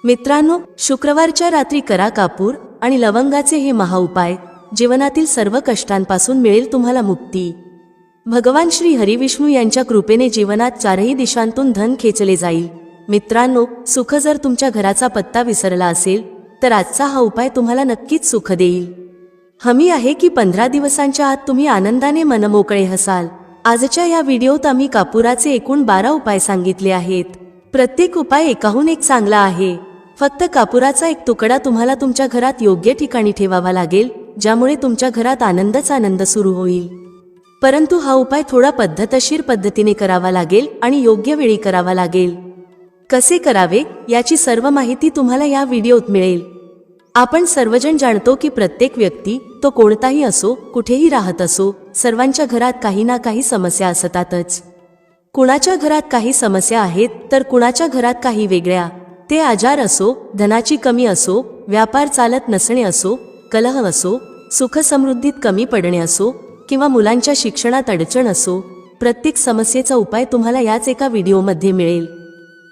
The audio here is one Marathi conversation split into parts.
मित्रांनो, शुक्रवारच्या रात्री करा कापूर आणि लवंगाचे हे महाउपाय. जीवनातील सर्व कष्टांपासून मिळेल तुम्हाला मुक्ती. भगवान श्री हरिविष्णू यांच्या कृपेने जीवनात चारही दिशांतून धन खेचले जाईल. मित्रांनो, सुख जर तुमच्या घराचा पत्ता विसरला असेल तर आजचा हा उपाय तुम्हाला नक्कीच सुख देईल. हमी आहे की 15 दिवसांच्या आत तुम्ही आनंदाने मनमोकळे हसाल. आजच्या या व्हिडिओत आम्ही कापुराचे एकूण 12 उपाय सांगितले आहेत. प्रत्येक उपाय एकाहून एक चांगला आहे. फक्त कापुराचा एक तुकडा तुम्हाला तुमच्या घरात योग्य ठिकाणी ठेवावा लागेल, ज्यामुळे तुमच्या घरात आनंदच आनंद सुरू होईल. परंतु हा उपाय थोडा पद्धतशीर पद्धतीने करावा लागेल आणि योग्य वेळी करावा लागेल. कसे करावे याची सर्व माहिती तुम्हाला या व्हिडिओत मिळेल. आपण सर्वजण जाणतो की प्रत्येक व्यक्ती, तो कोणताही असो, कुठेही राहत असो, सर्वांच्या घरात काही ना काही समस्या असतातच. कुणाच्या घरात काही समस्या आहेत तर कुणाच्या घरात काही वेगळ्या. ते आजार असो, धनाची कमी असो, व्यापार चालत नसणे असो, कलह असो, सुख समृद्धीत कमी पडणे असो किंवा मुलांच्या शिक्षणात अडचण असो, प्रत्येक समस्येचा उपाय तुम्हाला याच एका व्हिडिओमध्ये मिळेल.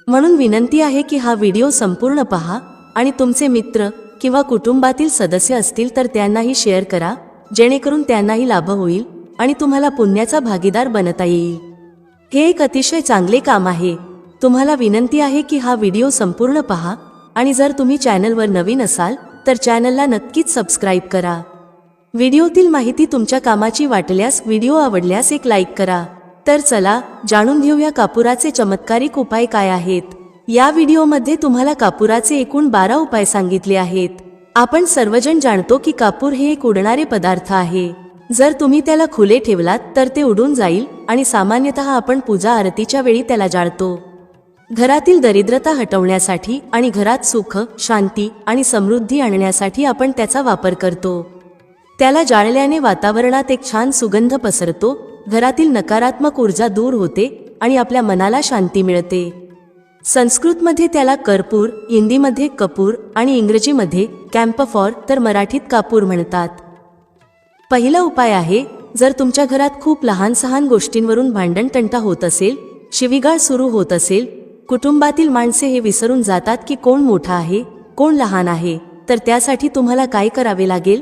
म्हणून विनंती आहे की हा व्हिडिओ संपूर्ण पहा आणि तुमचे मित्र किंवा कुटुंबातील सदस्य असतील तर त्यांनाही शेअर करा, जेणेकरून त्यांनाही लाभ होईल आणि तुम्हाला पुण्याचा भागीदार बनता येईल. हे एक अतिशय चांगले काम आहे. तुम्हाला विनंती आहे की हा व्हिडिओ संपूर्ण पहा आणि जर तुम्ही चॅनलवर नवीन असाल तर चॅनलला नक्कीच सबस्क्राईब करा. व्हिडिओतील माहिती तुमच्या कामाची वाटल्यास, व्हिडिओ आवडल्यास एक लाईक करा. तर चला जाणून घेऊया कापुराचे चमत्कारिक उपाय काय आहेत. या व्हिडिओमध्ये तुम्हाला कापुराचे एकूण 12 उपाय सांगितले आहेत. आपण सर्वजण जाणतो की कापूर हे एक उडणारे पदार्थ आहे. जर तुम्ही त्याला खुले ठेवलात तर ते उडून जाईल आणि सामान्यतः आपण पूजा आरतीच्या वेळी त्याला जाळतो. घरातील दरिद्रता हटवण्यासाठी आणि घरात सुख, शांती आणि समृद्धी आणण्यासाठी आपण त्याचा वापर करतो. त्याला जाळल्याने वातावरणात एक छान सुगंध पसरतो, घरातील नकारात्मक ऊर्जा दूर होते आणि आपल्या मनाला शांती मिळते. संस्कृतमध्ये त्याला कर्पूर, हिंदीमध्ये कपूर आणि इंग्रजीमध्ये कॅम्पफॉर तर मराठीत कापूर म्हणतात. पहिला उपाय आहे, जर तुमच्या घरात खूप लहान सहान गोष्टींवरून भांडण तंटा होत असेल, शिवीगाळ सुरू होत असेल, कुटुंबातील माणसे हे विसरून जातात की कोण मोठा आहे, कोण लहान आहे, तर त्यासाठी तुम्हाला काय करावे लागेल?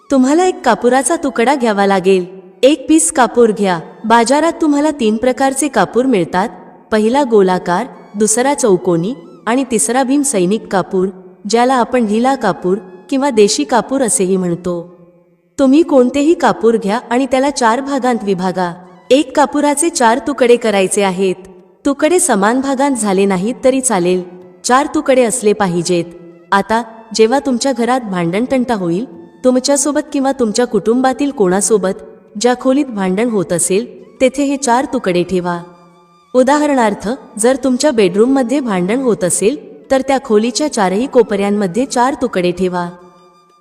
तुम्हाला एक कापुराचा तुकडा घ्यावा लागेल. एक पीस कापूर घ्या. बाजारात तुम्हाला 3 प्रकारचे कापूर मिळतात. पहिला गोलाकार, दुसरा चौकोनी आणि तिसरा भीम सैनिक कापूर, ज्याला आपण ढिला कापूर किंवा देशी कापूर असेही म्हणतो. तुम्ही कोणतेही कापूर घ्या आणि त्याला 4 भागांत विभागा. एक कापुराचे 4 तुकडे करायचे आहेत. तुकडे समान भागांत झाले नाहीत तरी चालेल, 4 तुकडे असले पाहिजेत. आता जेव्हा तुमच्या घरात भांडण तंटा होईल, तुमच्यासोबत किंवा तुमच्या कुटुंबातील कोणासोबत ज्या खोलीत भांडण होत असेल तेथे हे 4 तुकडे ठेवा. उदाहरणार्थ, जर तुमच्या बेडरूममध्ये भांडण होत असेल तर त्या खोलीच्या 4ही कोपऱ्यांमध्ये 4 तुकडे ठेवा.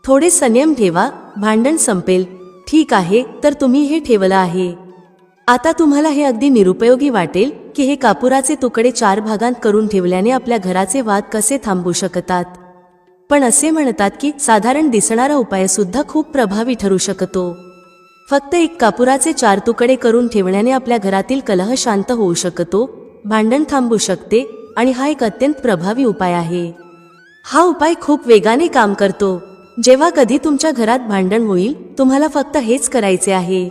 थोडे संयम ठेवा, भांडण संपेल. ठीक आहे, तर तुम्ही हे ठेवलं आहे. आता तुम्हाला हे अगदी निरुपयोगी वाटेल की हे कापुराचे तुकडे 4 भागांत करून ठेवल्याने आपल्या घराचे वाद कसे थांबू शकतात. पण असे म्हणतात की साधारण दिसणारा उपाय सुद्धा खूप प्रभावी ठरू शकतो. फक्त एक कापुराचे 4 तुकडे करून ठेवण्याने आपल्या घरातील कलह शांत होऊ शकतो, भांडण थांबू शकते आणि हा एक अत्यंत प्रभावी उपाय आहे. हा उपाय खूप वेगाने काम करतो. जेव्हा कधी तुमच्या घरात भांडण होईल, तुम्हाला फक्त हेच करायचे आहे.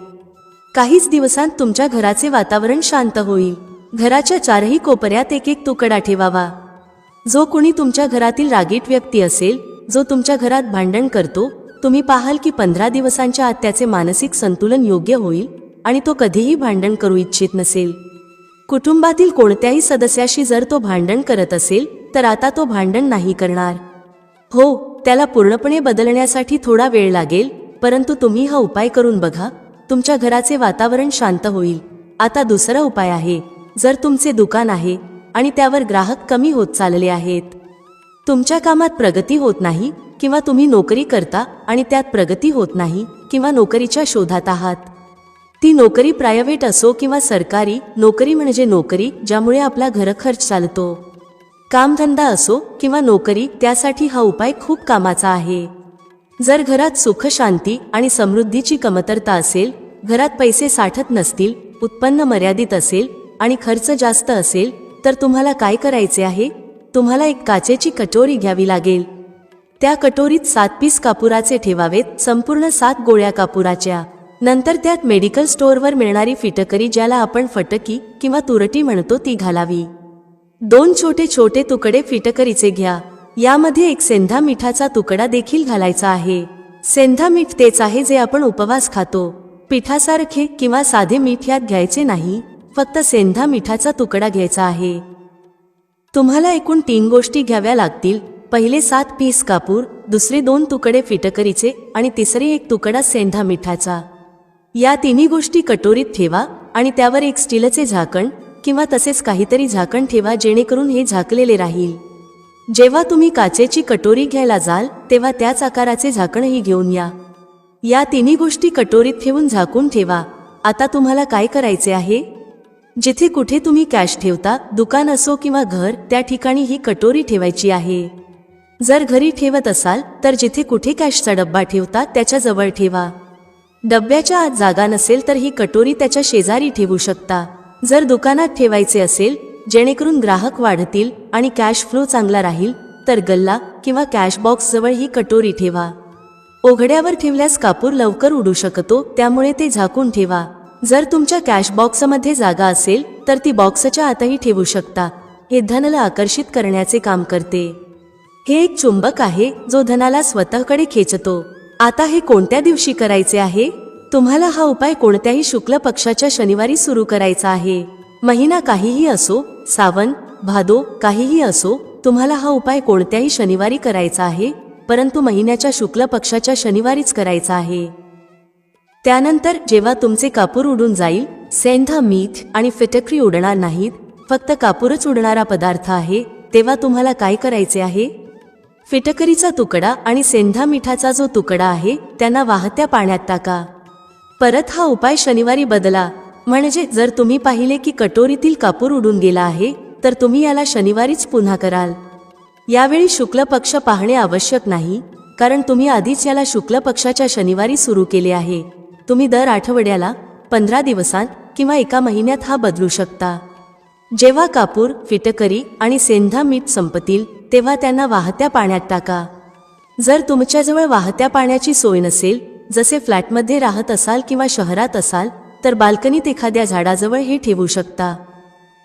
काहीच दिवसांत तुमच्या घराचे वातावरण शांत होईल. घराच्या 4ही कोपऱ्यात एक एक तुकडा ठेवावा. जो कुणी तुमच्या घरातील रागीट व्यक्ती असेल, जो तुमच्या घरात भांडण करतो, तुम्ही पाहाल की 15 दिवसांच्या आत त्याचे मानसिक संतुलन योग्य होईल आणि तो कधीही भांडण करू इच्छित नसेल. कुटुंबातील कोणत्याही सदस्याशी जर तो भांडण करत असेल तर आता तो भांडण नाही करणार. हो, त्याला पूर्णपणे बदलण्यासाठी थोडा वेळ लागेल, परंतु तुम्ही हा उपाय करून बघा, तुमच्या घराचे वातावरण शांत होईल. आता दुसरा उपाय आहे, जर तुमचे दुकान आहे आणि त्यावर ग्राहक कमी होत चालले आहेत, तुमच्या कामात प्रगती होत नाही किंवा तुम्ही नोकरी करता आणि त्यात प्रगती होत नाही किंवा नोकरीच्या शोधात आहात, ती नोकरी प्रायव्हेट असो किंवा सरकारी, नोकरी म्हणजे नोकरी ज्यामुळे आपला घरखर्च चालतो. कामधंदा असो किंवा नोकरी, त्यासाठी हा उपाय खूप कामाचा आहे. जर घरात सुख, शांती आणि समृद्धीची कमतरता असेल, घरात पैसे साठत नसतील, उत्पन्न मर्यादित असेल आणि खर्च जास्त असेल, तर तुम्हाला काय करायचे आहे? तुम्हाला एक काचेची कटोरी घ्यावी लागेल. त्या कटोरीत 7 पीस कापुराचे ठेवावेत, संपूर्ण 7 गोळ्या कापुराच्या. नंतर त्यात मेडिकल स्टोअरवर मिळणारी फिटकरी, ज्याला आपण फटकी किंवा तुरटी म्हणतो, ती घालावी. 2 छोटे छोटे तुकडे फिटकरीचे घ्या. यामध्ये एक सेंधा मिठाचा तुकडा देखील घालायचा आहे. सेंधा मीठ तेच आहे जे आपण उपवास खातो. पिठासारखे किंवा साधे मीठ यात घ्यायचे नाही, फक्त सेंधा मिठाचा तुकडा घ्यायचा आहे. तुम्हाला एकूण 3 गोष्टी घ्याव्या लागतील. पहिले 7 पीस कापूर, दुसरे 2 तुकडे फिटकरीचे आणि तिसरे 1 तुकडा सेंधा मिठाचा. या तिन्ही गोष्टी कटोरीत ठेवा आणि त्यावर एक स्टीलचे झाकण किंवा तसेच काहीतरी झाकण ठेवा, जेणेकरून हे झाकलेले राहील. जेव्हा तुम्ही काचेची कटोरी घ्यायला जाल तेव्हा त्याच आकाराचे झाकणही घेऊन या. या तिन्ही गोष्टी कटोरीत ठेवून झाकून ठेवा. आता तुम्हाला काय करायचे आहे? जिथे कुठे तुम्ही कॅश ठेवता, दुकान असो किंवा घर, त्या ठिकाणी ही कटोरी ठेवायची आहे. जर घरी ठेवत असाल तर जिथे कुठे कॅशचा डब्बा ठेवता त्याच्या जवळ ठेवा. डब्याच्या आत जागा नसेल तर ही कटोरी त्याच्या शेजारी ठेवू शकता. जर दुकानात ठेवायचे असेल जेणेकरून ग्राहक वाढतील आणि कॅश फ्लो चांगला राहील, तर गल्ला किंवा कॅश बॉक्स जवळ ही कटोरी ठेवा. उघड्यावर ठेवल्यास कापूर लवकर उडू शकतो, त्यामुळे ते झाकून ठेवा. जर तुमच्या कॅश बॉक्समध्ये जागा असेल तर ती बॉक्सच्या आतही ठेवू शकता. हे धनाला आकर्षित करण्याचे काम करते. हे एक चुंबक आहे जो धनाला स्वतःकडे खेचतो. आता हे कोणत्या दिवशी करायचे आहे? तुम्हाला हा उपाय कोणत्याही शुक्ल पक्षाच्या शनिवारी सुरू करायचा आहे. महिना काहीही असो, सावन, भादो काहीही असो, तुम्हाला हा उपाय कोणत्याही शनिवारी करायचा आहे, परंतु महिन्याच्या शुक्ल पक्षाच्या शनिवारीच करायचा आहे. त्यानंतर जेव्हा तुमचे कापूर उडून जाईल, सेंधा मीठ आणि फिटकरी उडणार नाहीत, फक्त कापूरच उडणारा पदार्थ आहे, तेव्हा तुम्हाला काय करायचे आहे? फिटकरीचा तुकडा आणि सेंधा मिठाचा जो तुकडा आहे त्यांना वाहत्या पाण्यात टाका. परत हा उपाय शनिवारी बदला. म्हणजे जर तुम्ही पाहिले की कटोरीतील कापूर उडून गेला आहे तर तुम्ही याला शनिवारीच पुन्हा कराल. यावेळी शुक्ल पक्ष पाहणे आवश्यक नाही, कारण तुम्ही आधीच याला शुक्ल पक्षाच्या शनिवारी सुरू केले आहे. तुम्ही दर आठवड्याला, 15 दिवसांत किंवा 1 महिन्यात हा बदलू शकता. जेव्हा कापूर, फिटकरी आणि सेंधा मीठ संपतील तेव्हा त्यांना वाहत्या पाण्यात टाका. जर तुमच्याजवळ वाहत्या पाण्याची सोय नसेल, जसे फ्लॅटमध्ये राहत असाल किंवा शहरात असाल, तर बाल्कनीत एखाद्या झाडाजवळ हे ठेवू शकता.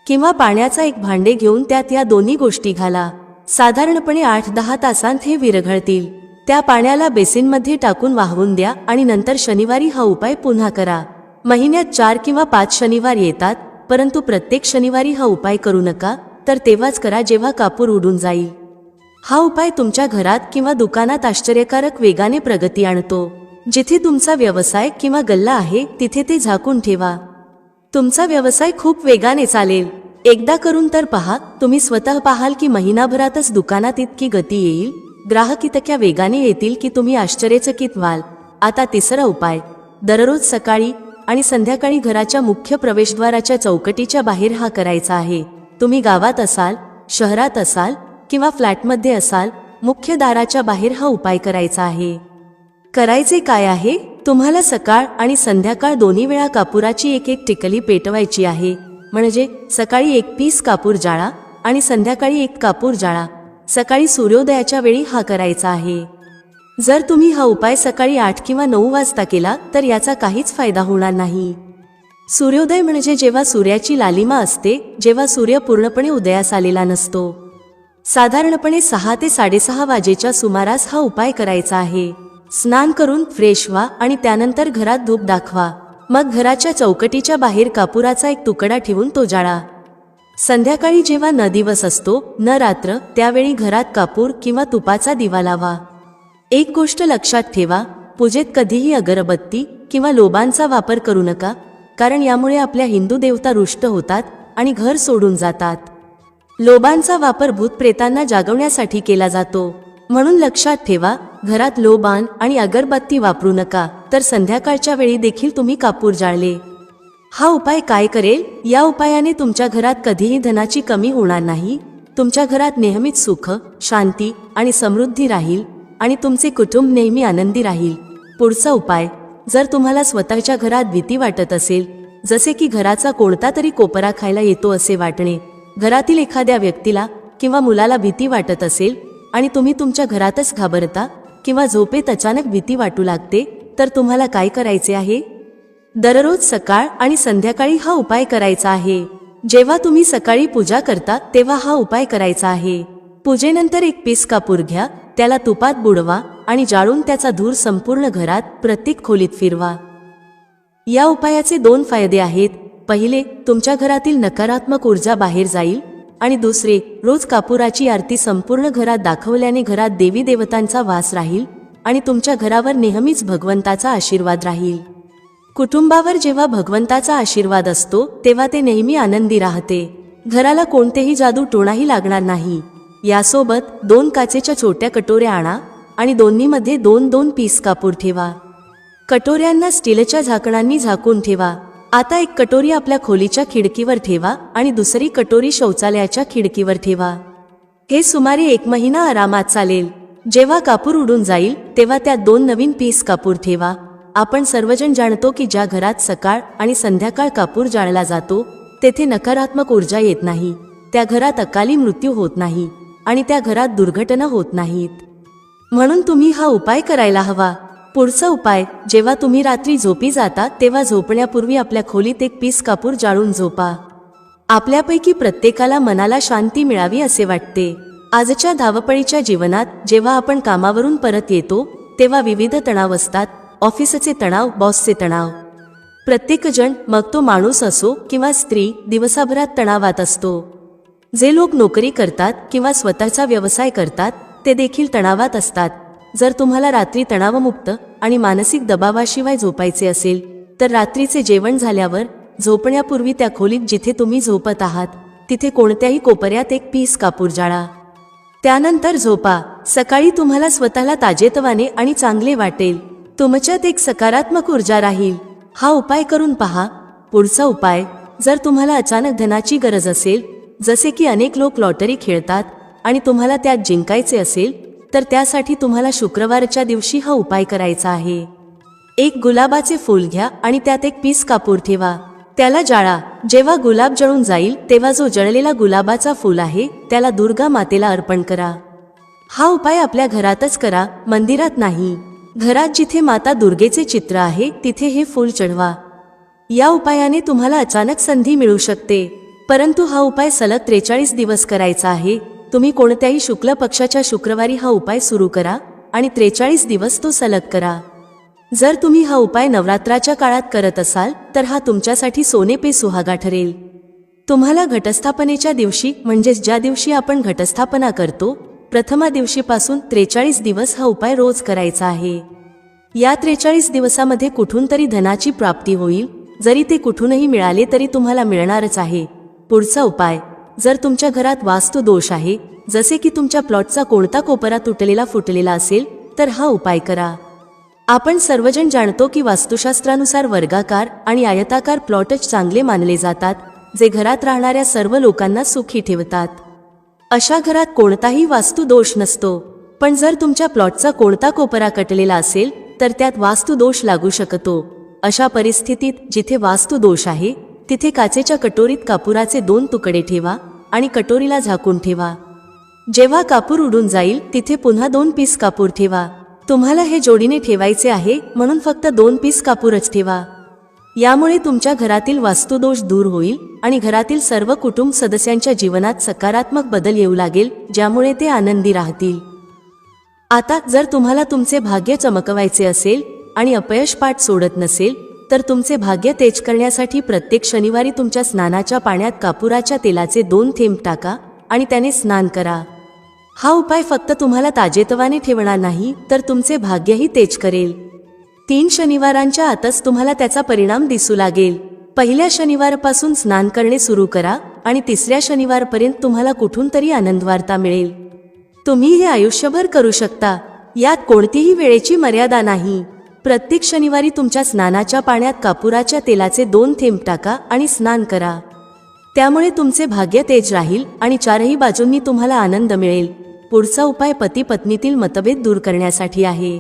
किंवा पाण्याचा एक भांडे घेऊन त्यात या दोन्ही गोष्टी घाला. साधारणपणे 8-10 तासांत हे विरघळतील. त्या पाण्याला बेसिनमध्ये टाकून वाहवून द्या आणि नंतर शनिवारी हा उपाय पुन्हा करा. महिन्यात 4 किंवा 5 शनिवार येतात, परंतु प्रत्येक शनिवारी हा उपाय करू नका, तर तेव्हाच करा जेव्हा कापूर उडून जाईल. हा उपाय तुमच्या घरात किंवा दुकानात आश्चर्यकारक वेगाने प्रगती आणतो. जिथे तुमचा व्यवसाय किंवा गल्ला आहे तिथे ते झाकून ठेवा. तुमचा व्यवसाय खूप वेगाने चालेल. एकदा करून तर पहा. तुम्ही स्वतः पाहाल की महिनाभरातच दुकानात इतकी गती येईल, ग्राहक इतक्या वेगाने येतील की तुम्ही आश्चर्यचकित व्हाल. आता तिसरा उपाय. दररोज सकाळी आणि संध्याकाळी घराच्या मुख्य प्रवेशद्वाराच्या चौकटीच्या बाहेर हा करायचा आहे. तुम्ही गावात असाल, शहरात असाल किंवा फ्लॅटमध्ये असाल, मुख्य दाराच्या बाहेर हा उपाय करायचा आहे. करायचे काय आहे? तुम्हाला सकाळ आणि संध्याकाळ दोन्ही वेळा कापुराची एक टिकली पेटवायची आहे. म्हणजे सकाळी 1 पीस कापूर जाळा आणि संध्याकाळी 1 कापूर जाळा. सकाळी सूर्योदयाच्या वेळी हा करायचा आहे. जर तुम्ही हा उपाय सकाळी 8 किंवा 9 वाजता केला तर याचा काहीच फायदा होणार नाही. सूर्योदय म्हणजे जेव्हा सूर्याची लालिमा असते, जेव्हा सूर्य पूर्णपणे उदयास आलेला नसतो. साधारणपणे 6 ते 6:30 वाजेच्या सुमारास हा उपाय करायचा आहे. स्नान करून फ्रेश व्हा आणि त्यानंतर घरात धूप दाखवा. मग घराच्या चौकटीच्या बाहेर कापुराचा एक तुकडा ठेवून तो जाळा. संध्याकाळी जेव्हा न दिवस असतो, न रात्र, त्यावेळी घरात कापूर किंवा तुपाचा दिवा लावा. एक गोष्ट लक्षात ठेवा, पूजेत कधीही अगरबत्ती किंवा लोबांचा वापर करू नका, कारण यामुळे आपल्या हिंदू देवता रुष्ट होतात आणि घर सोडून जातात. लोबांचा वापर भूतप्रेतांना जागवण्यासाठी केला जातो. म्हणून लक्षात ठेवा, घरात लोबान आणि अगरबत्ती वापरू नका. तर संध्याकाळच्या वेळी देखील तुम्ही कापूर जाळले. हा उपाय काय करेल? या उपायाने तुमच्या घरात कधीही धनाची कमी होणार नाही. तुमच्या घरात नेहमीच सुख, शांती आणि समृद्धी राहील आणि तुमचे कुटुंब नेहमी आनंदी राहील. पुढचा उपाय. जर तुम्हाला स्वतःच्या घरात भीती वाटत असेल, जसे की घराचा कोणता तरी कोपरा खायला येतो असे वाटणे, घरातील एखाद्या व्यक्तीला किंवा मुलाला भीती वाटत असेल आणि तुम्ही तुमच्या घरातच घाबरता किंवा झोपेत अचानक भीती वाटू लागते, तर तुम्हाला काय करायचे आहे? दररोज सकाळ आणि संध्याकाळी हा उपाय करायचा आहे. जेव्हा तुम्ही सकाळी पूजा करता तेव्हा हा उपाय करायचा आहे. पूजेनंतर एक पीस कापूर घ्या, त्याला तुपात बुडवा आणि जाळून त्याचा धूर संपूर्ण घरात प्रत्येक खोलीत फिरवा. या उपायाचे 2 फायदे आहेत. पहिले, तुमच्या घरातील नकारात्मक ऊर्जा बाहेर जाईल आणि दुसरे, रोज कापुराची आरती संपूर्ण घरात दाखवल्याने घरात देवी देवतांचा वास राहील आणि तुमच्या घरावर नेहमीच भगवंताचा आशीर्वाद राहील. कुटुंबावर जेव्हा भगवंताचा आशीर्वाद असतो तेव्हा ते नेहमी आनंदी राहते. घराला कोणतेही जादू टोणाही लागणार नाही. यासोबत 2 काचेच्या छोट्या कटोऱ्या आणा आणि दोन्हीमध्ये 2-2 पीस कापूर ठेवा. कटोऱ्यांना स्टीलच्या झाकणांनी झाकून ठेवा. आता एक कटोरी आपल्या खोलीच्या खिडकीवर ठेवा आणि दुसरी कटोरी शौचालयाच्या खिडकीवर ठेवा. हे सुमारे 1 महिना आरामात चालेल. जेव्हा कापूर उडून जाईल तेव्हा त्यात 2 नवीन पीस कापूर ठेवा. आपण सर्वजण जाणतो की ज्या घरात सकाळ आणि संध्याकाळ कापूर जाळला जातो तेथे नकारात्मक ऊर्जा येत नाही, त्या घरात अकाली मृत्यू होत नाही आणि त्या घरात दुर्घटना होत नाहीत. म्हणून तुम्ही हा उपाय करायला हवा. पुढचा उपाय, जेव्हा तुम्ही रात्री झोपी जाता तेव्हा झोपण्यापूर्वी आपल्या खोलीत एक पीस कापूर जाळून झोपा. आपल्यापैकी प्रत्येकाला मनाला शांती मिळावी असे वाटते. आजच्या धावपळीच्या जीवनात जेव्हा आपण कामावरून परत येतो तेव्हा विविध तणाव असतात. ऑफिसचे तणाव, बॉसचे तणाव. प्रत्येकजण, मग तो माणूस असो किंवा स्त्री, दिवसाभरात तणावात असतो. जे लोक नोकरी करतात किंवा स्वतःचा व्यवसाय करतात ते देखील तणावात असतात. जर तुम्हाला रात्री तणावमुक्त आणि मानसिक दबावाशिवाय झोपायचे असेल तर रात्रीचे जेवण झाल्यावर झोपण्यापूर्वी त्या खोलीत जिथे तुम्ही झोपत आहात तिथे कोणत्याही कोपऱ्यात एक पीस कापूर जाळा. त्यानंतर झोपा. सकाळी तुम्हाला स्वतःला ताजेतवाने आणि चांगले वाटेल. तुमच्यात एक सकारात्मक ऊर्जा राहील. हा उपाय करून पहा. पुढचा उपाय, जर तुम्हाला अचानक धनाची गरज असेल, जसे की अनेक लोक लॉटरी खेळतात आणि तुम्हाला त्यात जिंकायचे असेल, तर त्यासाठी तुम्हाला शुक्रवारच्या दिवशी हा उपाय करायचा आहे. एक गुलाबाचे फूल घ्या आणि त्यात एक पीस कापूर ठेवा. त्याला जाळा. जेव्हा गुलाब जळून जाईल तेव्हा जो जळलेला गुलाबाचा फूल आहे त्याला दुर्गा मातेला अर्पण करा. हा उपाय आपल्या घरातच करा, मंदिरात नाही. घरात जिथे माता दुर्गेचे चित्र आहे तिथे हे फूल चढवा. या उपायाने तुम्हाला अचानक संधी मिळू शकते, परंतु हा उपाय सलग 43 दिवस करायचा आहे. तुम्ही कोणत्याही शुक्ल पक्षाच्या शुक्रवारी हा उपाय सुरू करा आणि 43 दिवस तो सलग करा. जर तुम्ही हा उपाय नवरात्राच्या काळात करत असाल तर हा तुमच्यासाठी सोने पे सुहागा ठरेल. तुम्हाला घटस्थापनेच्या दिवशी, म्हणजेच ज्या दिवशी आपण घटस्थापना करतो, प्रथमा दिवशीपासून 43 दिवस हा उपाय रोज करायचा आहे. या 43 दिवसामध्ये कुठून तरी धनाची प्राप्ती होईल. जरी ते कुठूनही मिळाले तरी तुम्हाला मिळणारच आहे. पुढचा उपाय, जर तुमच्या घरात वास्तू दोष आहे, जसे की तुमच्या प्लॉटचा कोणता कोपरा तुटलेला फुटलेला असेल, तर हा उपाय करा. आपण सर्वजण जाणतो की वास्तुशास्त्रानुसार वर्गाकार आणि आयताकार प्लॉटच चांगले मानले जातात, जे घरात राहणाऱ्या सर्व लोकांना सुखी ठेवतात. अशा घरात कोणताही वास्तू दोष नसतो. पण जर तुमच्या प्लॉटचा कोणता कोपरा कटलेला असेल तर त्यात वास्तू दोष लागू शकतो. अशा परिस्थितीत जिथे वास्तू दोष आहे तिथे काचेच्या कटोरीत कापुराचे 2 तुकडे ठेवा आणि कटोरीला झाकून ठेवा. जेव्हा कापूर उडून जाईल तिथे पुन्हा 2 पीस कापूर ठेवा. तुम्हाला हे जोडीने ठेवायचे आहे म्हणून फक्त 2 पीस कापूरच ठेवा. यामुळे तुमच्या घरातील वास्तुदोष दूर होईल आणि घरातील सर्व कुटुंब सदस्यांच्या जीवनात सकारात्मक बदल येऊ लागेल, ज्यामुळे ते आनंदी राहतील. आता जर तुम्हाला तुमचे भाग्य चमकवायचे असेल आणि अपयश पाठ सोडत नसेल तर तुमचे भाग्य तेज करण्यासाठी प्रत्येक शनिवारी तुमच्या स्नानाच्या पाण्यात कापुराच्या तेलाचे 2 थेंब टाका आणि त्याने स्नान करा. हा उपाय फक्त तुम्हाला ताजेतवाने ठेवणार नाही तर तुमचे भाग्यही तेज करेल. 3 शनिवारांच्या आतच तुम्हाला त्याचा परिणाम दिसू लागेल. पहिल्या शनिवारपासून स्नान करणे सुरू करा आणि 3ऱ्या शनिवारपर्यंत तुम्हाला कुठून तरी आनंदवार्ता मिळेल. तुम्ही हे आयुष्यभर करू शकता. यात कोणतीही वेळेची मर्यादा नाही. प्रत्येक शनिवारी तुमच्या स्नानाच्या पाण्यात कापुराच्या तेलाचे 2 थेंब टाका आणि स्नान करा. त्यामुळे तुमचे भाग्य तेज राहील आणि 4ही बाजूंनी तुम्हाला आनंद मिळेल. पुढचा उपाय पती पत्नीतील मतभेद दूर करण्यासाठी आहे.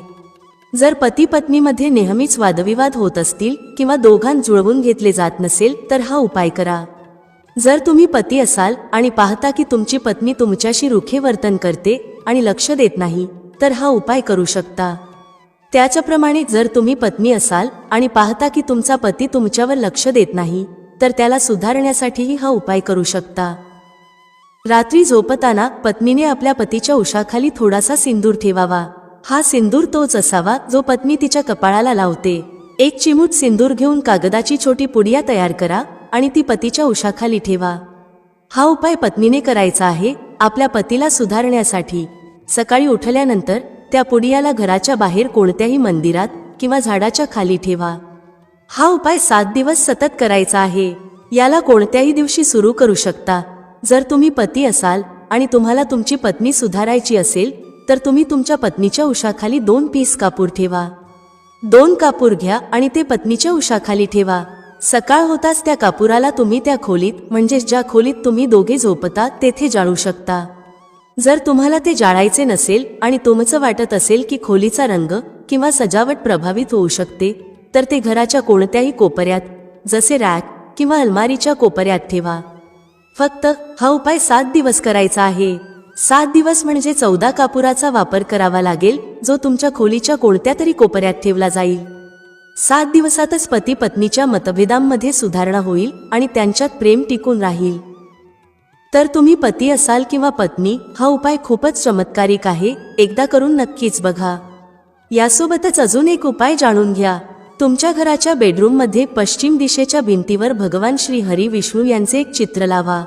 जर पती पत्नीमध्ये नेहमीच वादविवाद होत असतील किंवा दोघांत जुळवून घेतले जात नसेल तर हा उपाय करा. जर तुम्ही पती असाल आणि पाहता की तुमची पत्नी तुमच्याशी रुखे वर्तन करते आणि लक्ष देत नाही, तर हा उपाय करू शकता. त्याचप्रमाणे जर तुम्ही पत्नी असाल आणि पाहता की तुमचा पती तुमच्यावर लक्ष देत नाही, तर त्याला सुधारण्यासाठीही हा उपाय करू शकता. रात्री झोपताना पत्नीने आपल्या पतीच्या उशाखाली थोडासा सिंदूर ठेवावा. हा सिंदूर तोच असावा जो पत्नी तिच्या कपाळाला लावते. एक चिमूट सिंदूर घेऊन कागदाची छोटी पुडिया तयार करा आणि ती पतीच्या उशाखाली ठेवा. हा उपाय पत्नीने करायचा आहे आपल्या पतीला सुधारण्यासाठी. सकाळी उठल्यानंतर त्या पुडियाला घराच्या बाहेर कोणत्याही मंदिरात किंवा झाडाच्या खाली ठेवा. हा उपाय 7 दिवस सतत करायचा आहे. याला कोणत्याही दिवशी सुरू करू शकता. जर तुम्ही पती असाल आणि तुम्हाला तुमची पत्नी सुधारायची असेल, तर तुम्ही तुमच्या पत्नीच्या उशाखाली 2 पीस कापूर ठेवा. 2 कापूर घ्या आणि ते पत्नीच्या उशाखाली ठेवा. सकाळ होताच त्या कापुराला तुम्ही त्या खोलीत, म्हणजे ज्या खोलीत तुम्ही दोघे झोपता, तेथे जाळू शकता. जर तुम्हाला ते जाळायचे नसेल आणि तुमचं वाटत असेल की खोलीचा रंग किंवा सजावट प्रभावित होऊ शकते, तर ते घराच्या कोणत्याही कोपऱ्यात, जसे रॅक किंवा अलमारीच्या कोपऱ्यात ठेवा. फक्त हा उपाय 7 दिवस करायचा आहे. 7 दिवस म्हणजे 14 कापुराचा वापर करावा लागेल, जो तुमच्या खोलीच्या कोणत्या तरी कोपऱ्यात ठेवला जाईल. 7 दिवसातच पती पत्नीच्या मतभेदांमध्ये सुधारणा होईल आणि त्यांच्यात प्रेम टिकून राहील. तर तुम्ही पती असाल किंवा पत्नी, हा उपाय खूपच चमत्कारिक आहे. एकदा करून नक्कीच बघा. यासोबतच अजून एक उपाय जाणून घ्या. तुमच्या घराच्या बेडरूममध्ये पश्चिम दिशेच्या भिंतीवर भगवान श्री हरी विष्णू यांचे एक चित्र लावा.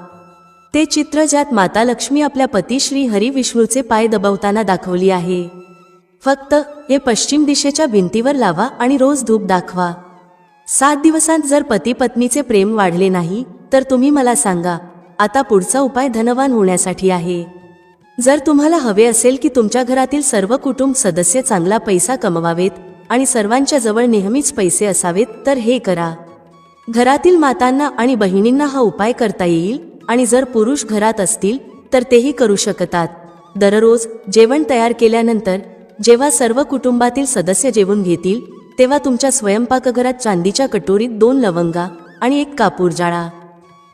ते चित्र ज्यात माता लक्ष्मी आपल्या पती श्री हरी विष्णूचे पाय दबवताना दाखवली आहे. फक्त हे पश्चिम दिशेच्या भिंतीवर लावा आणि रोज धूप दाखवा. 7 दिवसांत जर पती पत्नीचे प्रेम वाढले नाही, तर तुम्ही मला सांगा. आता पुढचा उपाय धनवान होण्यासाठी आहे. जर तुम्हाला हवे असेल की तुमच्या घरातील सर्व कुटुंब सदस्य चांगला पैसा कमवावेत आणि सर्वांच्या जवळ नेहमीच पैसे असावेत, तर हे करा. घरातील मातांना आणि बहिणींना हा उपाय करता येईल आणि जर पुरुष घरात असतील तर तेही करू शकतात. दररोज जेवण तयार केल्यानंतर जेव्हा सर्व कुटुंबातील सदस्य जेवून घेतील, तेव्हा तुमच्या स्वयंपाकघरात चांदीच्या कटोरीत 2 लवंगा आणि 1 कापूर जाळा.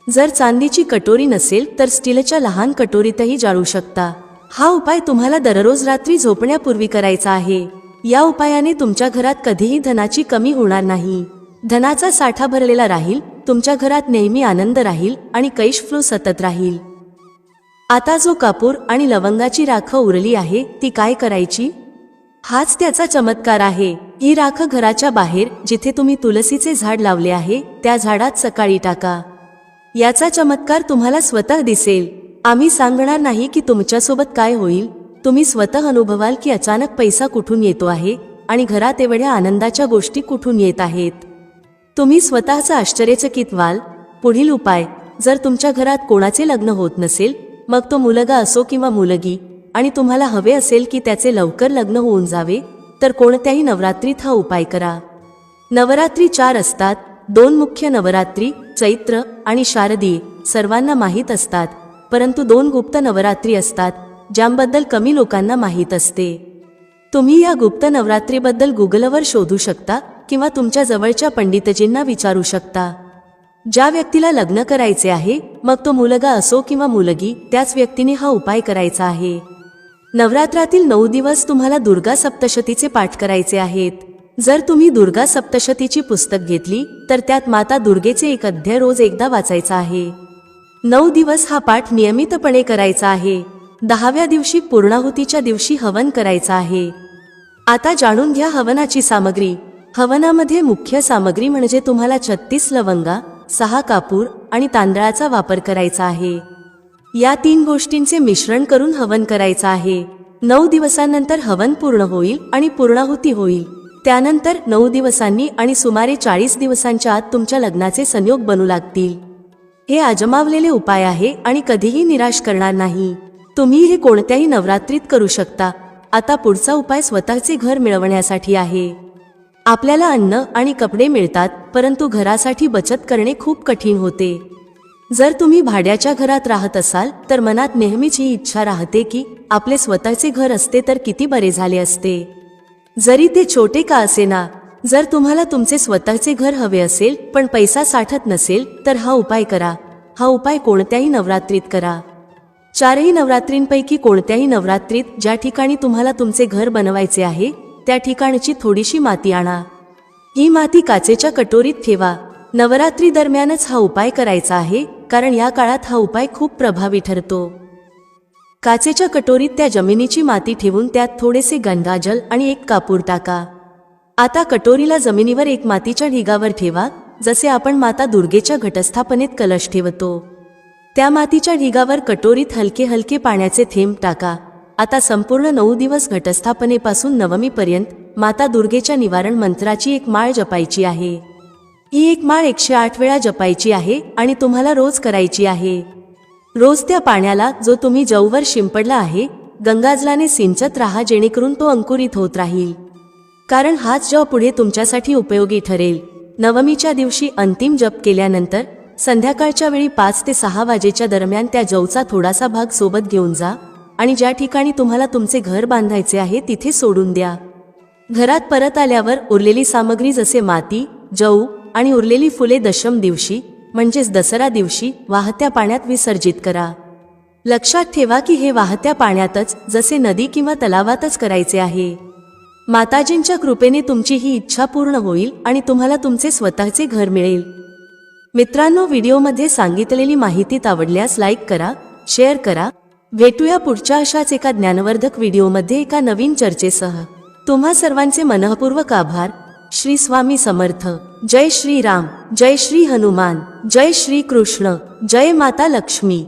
जर चांदीची कटोरी नसेल तर स्टीलच्या लहान कटोरीतही जाळू शकता. हा उपाय तुम्हाला दररोज रात्री झोपण्यापूर्वी करायचा आहे. या उपायाने तुमच्या घरात कधीही धनाची कमी होणार नाही. धनाचा साठा भरलेला राहील, तुमच्या घरात नेहमी आनंद राहील आणि कैश फ्लो सतत राहील. आता जो कापूर आणि लवंगाची राख उरली आहे, ती काय करायची? हाच त्याचा चमत्कार आहे. ही राख घराच्या बाहेर, जिथे तुम्ही तुलसीचे झाड लावले आहे, त्या झाडात सकाळी टाका. याचा चमत्कार तुम्हाला स्वतः दिसेल. आम्ही सांगणार नाही की तुमच्यासोबत काय होईल. तुम्ही स्वतः अनुभवाल की अचानक पैसा कुठून येतो आहे आणि घरात एवढ्या आनंदाच्या गोष्टी कुठून येत आहेत. तुम्ही स्वतःच आश्चर्यचकित व्हाल. पुढील उपाय. जर तुमच्या घरात कोणाचे लग्न होत नसेल, मग तो मुलगा असो किंवा मुलगी, आणि तुम्हाला हवे असेल की त्याचे लवकर लग्न होऊन जावे, तर कोणत्याही नवरात्रीत हा उपाय करा. नवरात्री 4 असतात. 2 मुख्य नवरात्री, चैत्र आणि शारदीय, सर्वांना माहीत असतात. परंतु 2 गुप्त नवरात्री असतात, ज्यांबद्दल कमी लोकांना माहीत असते. तुम्ही या गुप्त नवरात्रीबद्दल गुगलवर शोधू शकता किंवा तुमच्या जवळच्या पंडितजींना विचारू शकता. ज्या व्यक्तीला लग्न करायचे आहे, मग तो मुलगा असो किंवा मुलगी, त्याच व्यक्तीने हा उपाय करायचा आहे. नवरात्रातील 9 दिवस तुम्हाला दुर्गा सप्तशतीचे पाठ करायचे आहेत. जर तुम्ही दुर्गा सप्तशतीची पुस्तक घेतली, तर त्यात माता दुर्गेचे एक अध्याय रोज एकदा वाचायचा आहे. 9 दिवस हा पाठ नियमितपणे करायचा आहे. 10व्या दिवशी पूर्णाहुतीच्या दिवशी हवन करायचा आहे. आता जाणून घ्या हवनाची सामग्री. हवनामध्ये मुख्य सामग्री म्हणजे तुम्हाला 36 लवंगा, 6 कापूर आणि तांदळाचा वापर करायचा आहे. या 3 गोष्टींचे मिश्रण करून हवन करायचं आहे. 9 दिवसांनंतर हवन पूर्ण होईल आणि पूर्णाहुती होईल. त्यानंतर 9 दिवसांनी आणि सुमारे 40 दिवसांच्या आत तुमच्या लग्नाचे संयोग बनू लागतील. हे आजमावलेले उपाय आहे आणि कधीही निराश करणार नाही. तुम्ही हे कोणत्याही नवरात्रीत करू शकता. आता पुढचा उपाय स्वतःचे घर मिळवण्यासाठी आहे. आपल्याला अन्न आणि कपडे मिळतात, परंतु घरासाठी बचत करणे खूप कठीण होते. जर तुम्ही भाड्याच्या घरात राहत असाल, तर मनात नेहमीच ही इच्छा राहते की आपले स्वतःचे घर असते तर किती बरे झाले असते, जरी ते छोटे का असेना. जर तुम्हाला तुमचे स्वतःचे घर हवे असेल पण पैसा साठत नसेल, तर हा उपाय करा. हा उपाय कोणत्याही नवरात्रीत करा. 4ही नवरात्रींपैकी कोणत्याही नवरात्रीत ज्या ठिकाणी तुम्हाला तुमचे घर बनवायचे आहे त्या ठिकाणची थोडीशी माती आणा. ही माती काचेच्या कटोरीत ठेवा. नवरात्री दरम्यानच हा उपाय करायचा आहे, कारण या काळात हा उपाय खूप प्रभावी ठरतो. काचेच्या कटोरीत त्या जमिनीची माती ठेवून त्यात थोडेसे गंगाजल आणि एक कापूर टाका. आता कटोरीला जमिनीवर एक मातीच्या ढिगावर ठेवा, जसे आपण माता दुर्गेच्या घटस्थापनेत कलश ठेवतो. त्या मातीच्या ढिगावर कटोरीत हलके हलके पाण्याचे थेंब टाका. आता संपूर्ण 9 दिवस घटस्थापनेपासून नवमीपर्यंत माता दुर्गेच्या निवारण मंत्राची एक माळ जपायची आहे. ही एक माळ 108 वेळा जपायची आहे आणि तुम्हाला रोज करायची आहे. रोज त्या पाण्याला, जो तुम्ही जववर शिंपडला आहे, गंगाजलाने सिंचत राहा, जेणेकरून तो अंकुरित होत राहील. कारण हाच जप पुढे तुमच्यासाठी उपयोगी ठरेल. नवमीच्या दिवशी अंतिम जप केल्यानंतर संध्याकाळच्या वेळी 5 ते 6 वाजेच्या दरम्यान त्या जवचा थोडासा भाग सोबत घेऊन जा आणि ज्या ठिकाणी तुम्हाला तुमचे घर बांधायचे आहे तिथे सोडून द्या. घरात परत आल्यावर उरलेली सामग्री जसे माती, जव आणि उरलेली फुले दशम दिवशी म्हणजेच दसरा दिवशी वाहत्या पाण्यात विसर्जित करा. लक्षात ठेवा की हे वाहत्या पाण्यातच, जसे नदी किंवा तलावातच करायचे आहे. माताजींच्या कृपेने तुमची ही इच्छा पूर्ण होईल आणि तुम्हाला तुमचे स्वतःचे घर मिळेल. मित्रांनो, व्हिडिओमध्ये सांगितलेली माहिती आवडल्यास लाईक करा, शेअर करा. भेटूया पुढच्या अशाच एका ज्ञानवर्धक व्हिडिओमध्ये एका नवीन चर्चेसह. तुम्हा सर्वांचे मनःपूर्वक आभार. श्री स्वामी समर्थ. जय श्री राम, जय श्री हनुमान, जय श्री कृष्ण, जय माता लक्ष्मी.